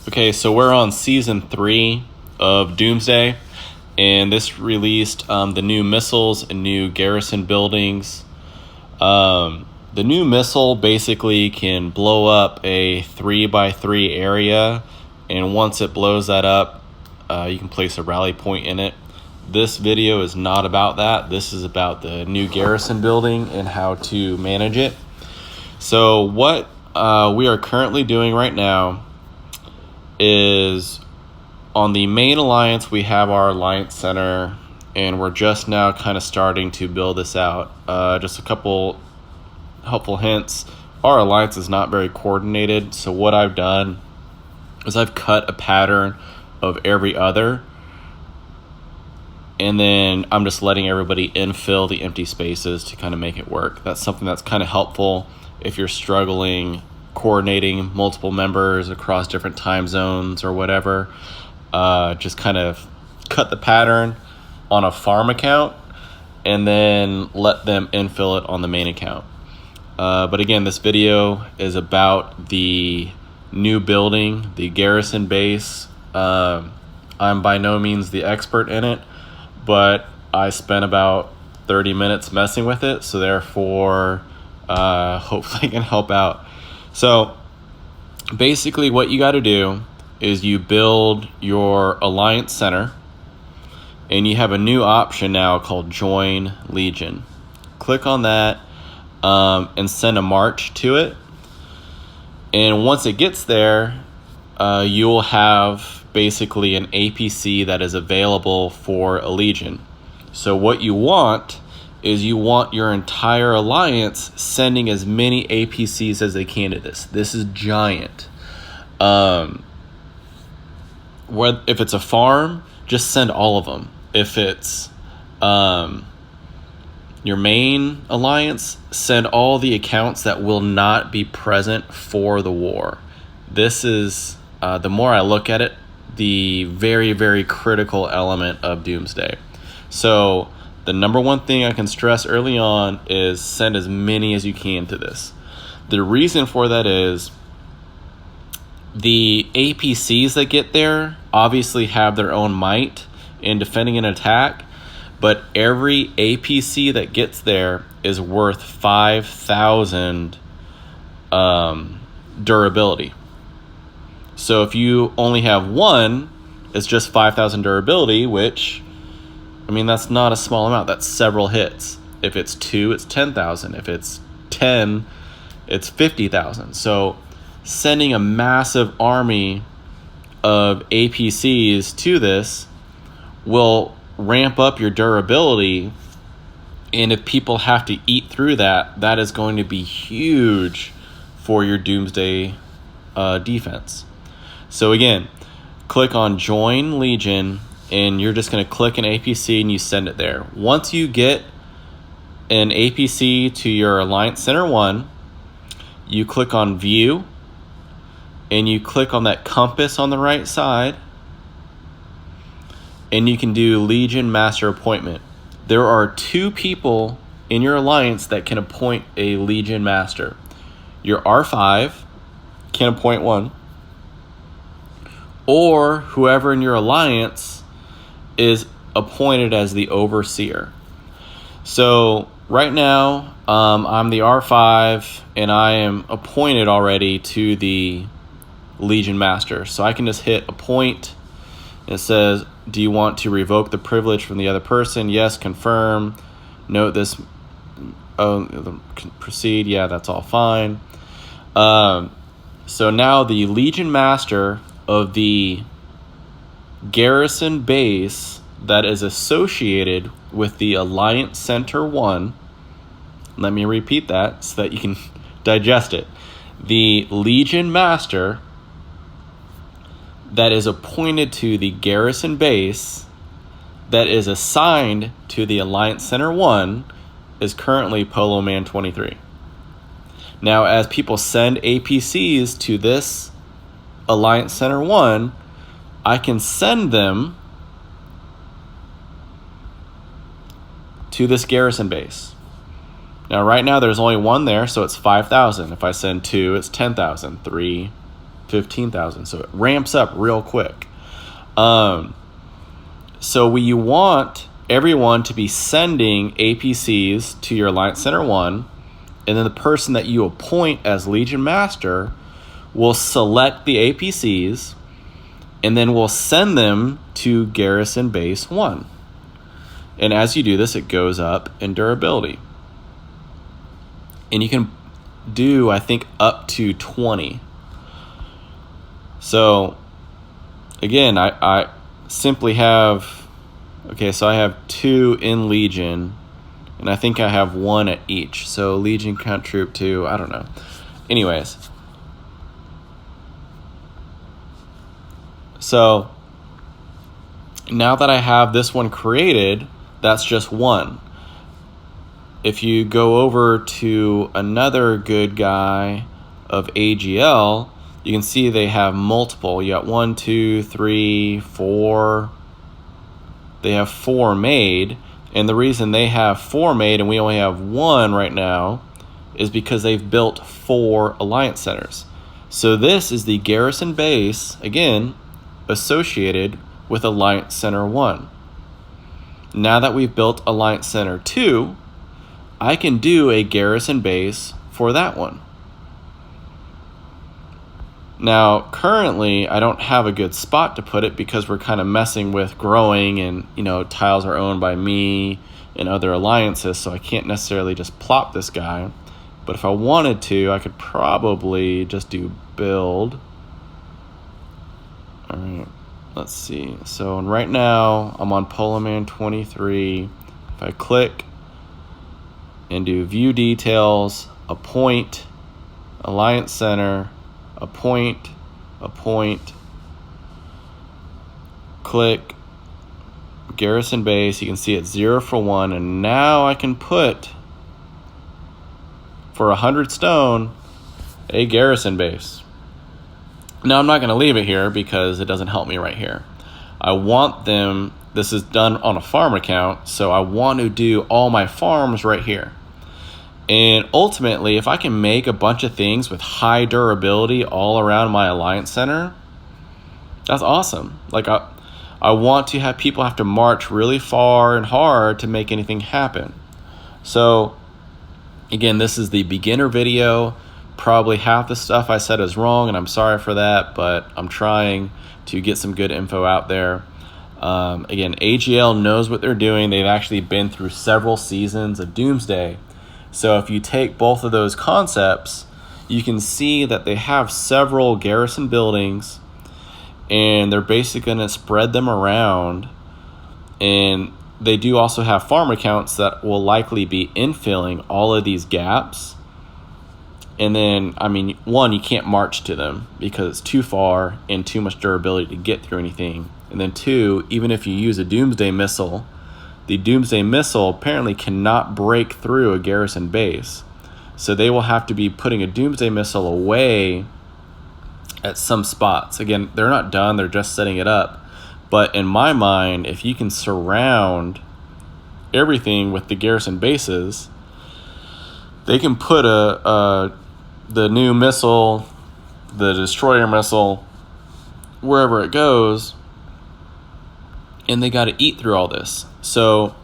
Okay, so we're on season 3 of Doomsday, and this released the new missiles and new Garrison buildings. The new missile basically can blow up a 3x3 area, and once it blows that up, you can place a rally point in it. This video is not about that. This is about the new Garrison building and how to manage it. So what we are currently doing right now is on the main alliance, we have our alliance center, and we're just now kind of starting to build this out. Just a couple helpful hints. Our alliance is not very coordinated, so what I've done is I've cut a pattern of every other, and then I'm just letting everybody infill the empty spaces to kind of make it work. That's something that's kind of helpful if you're struggling coordinating multiple members across different time zones or whatever. Just kind of cut the pattern on a farm account and then let them infill it on the main account. But again, this video is about the new building, the Garrison base. I'm by no means the expert in it, but I spent about 30 minutes messing with it, so therefore hopefully I can help out. So basically what you got to do is you build your alliance center, and you have a new option now called Join Legion. Click on that and send a march to it. And once it gets there, you'll have basically an APC that is available for a legion. So what you want is you want your entire alliance sending as many APCs as they can to this. This is giant. If it's a farm, just send all of them. If it's your main alliance, send all the accounts that will not be present for the war. This is, the more I look at it, the very, very critical element of Doomsday. So the number one thing I can stress early on is send as many as you can to this. The reason for that is the APCs that get there obviously have their own might in defending an attack, but every APC that gets there is worth 5,000 durability. So if you only have one, it's just 5,000 durability, which, I mean, that's not a small amount. That's several hits. If it's 2, it's 10,000. If it's 10, it's 50,000. So sending a massive army of APCs to this will ramp up your durability. And if people have to eat through that, that is going to be huge for your Doomsday defense. So again, click on Join Legion, and you're just going to click an APC and you send it there. Once you get an APC to your Alliance Center 1, you click on View, and you click on that compass on the right side, and you can do Legion Master Appointment. There are 2 people in your Alliance that can appoint a Legion Master. Your R5 can appoint one, or whoever in your Alliance is appointed as the overseer. So right now, I'm the R5, and I am appointed already to the Legion Master. So I can just hit appoint. It says, do you want to revoke the privilege from the other person? Yes, confirm. Note this. Oh, proceed. Yeah, that's all fine. So now the Legion Master of the Garrison base that is associated with the Alliance Center 1, let me repeat that so that you can digest it. The Legion Master that is appointed to the Garrison base that is assigned to the Alliance Center 1 is currently Polo Man 23. Now, as people send APCs to this Alliance Center 1, I can send them to this Garrison base. Now, right now, there's only one there, so it's 5,000. If I send 2, it's 10,000. 3, 15,000. So it ramps up real quick. So you want everyone to be sending APCs to your Alliance Center 1, and then the person that you appoint as Legion Master will select the APCs, and then we'll send them to Garrison Base 1. And as you do this, it goes up in durability. And you can do, I think, up to 20. So, again, I simply have, okay, so I have 2 in Legion, and I think I have 1 at each. So Legion count troop 2, I don't know. Anyways. So, now that I have this one created, that's just 1. If you go over to another good guy of AGL, you can see they have multiple. You got 1, 2, 3, 4. They have 4 made. And the reason they have 4 made and we only have 1 right now is because they've built 4 Alliance Centers. So this is the Garrison Base, again, associated with Alliance Center 1. Now that we've built Alliance Center 2, I can do a Garrison Base for that one. Now, currently, I don't have a good spot to put it because we're kind of messing with growing, and, you know, tiles are owned by me and other alliances, so I can't necessarily just plop this guy. But if I wanted to, I could probably just do build. All right, let's see. So right now, I'm on Poloman 23. If I click and do view details, appoint, Alliance Center, appoint, click, Garrison Base, you can see it's 0 for 1, and now I can put, for 100 stone, a Garrison Base. Now I'm not going to leave it here because it doesn't help me right here. I want them, this is done on a farm account, so I want to do all my farms right here. And ultimately, if I can make a bunch of things with high durability all around my Alliance Center, that's awesome. Like, I want to have people have to march really far and hard to make anything happen. So, again, this is the beginner video. Probably half the stuff I said is wrong, and I'm sorry for that, but I'm trying to get some good info out there. Again, AGL knows what they're doing. They've actually been through several seasons of Doomsday. So if you take both of those concepts, you can see that they have several garrison buildings, and they're basically going to spread them around. And they do also have farm accounts that will likely be infilling all of these gaps. And then, I mean, 1, you can't march to them because it's too far and too much durability to get through anything. And then 2, even if you use a Doomsday missile, the Doomsday missile apparently cannot break through a garrison base. So they will have to be putting a Doomsday missile away at some spots. Again, they're not done, they're just setting it up. But in my mind, if you can surround everything with the garrison bases, they can put the new missile, the destroyer missile, wherever it goes, and they got to eat through all this. So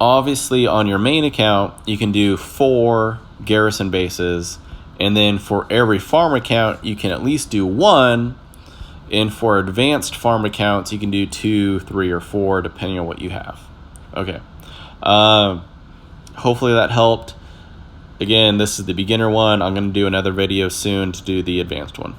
obviously on your main account, you can do 4 garrison bases, and then for every farm account, you can at least do 1, and for advanced farm accounts, you can do 2, 3, or 4, depending on what you have. Okay. Hopefully that helped. Again, this is the beginner one. I'm going to do another video soon to do the advanced one.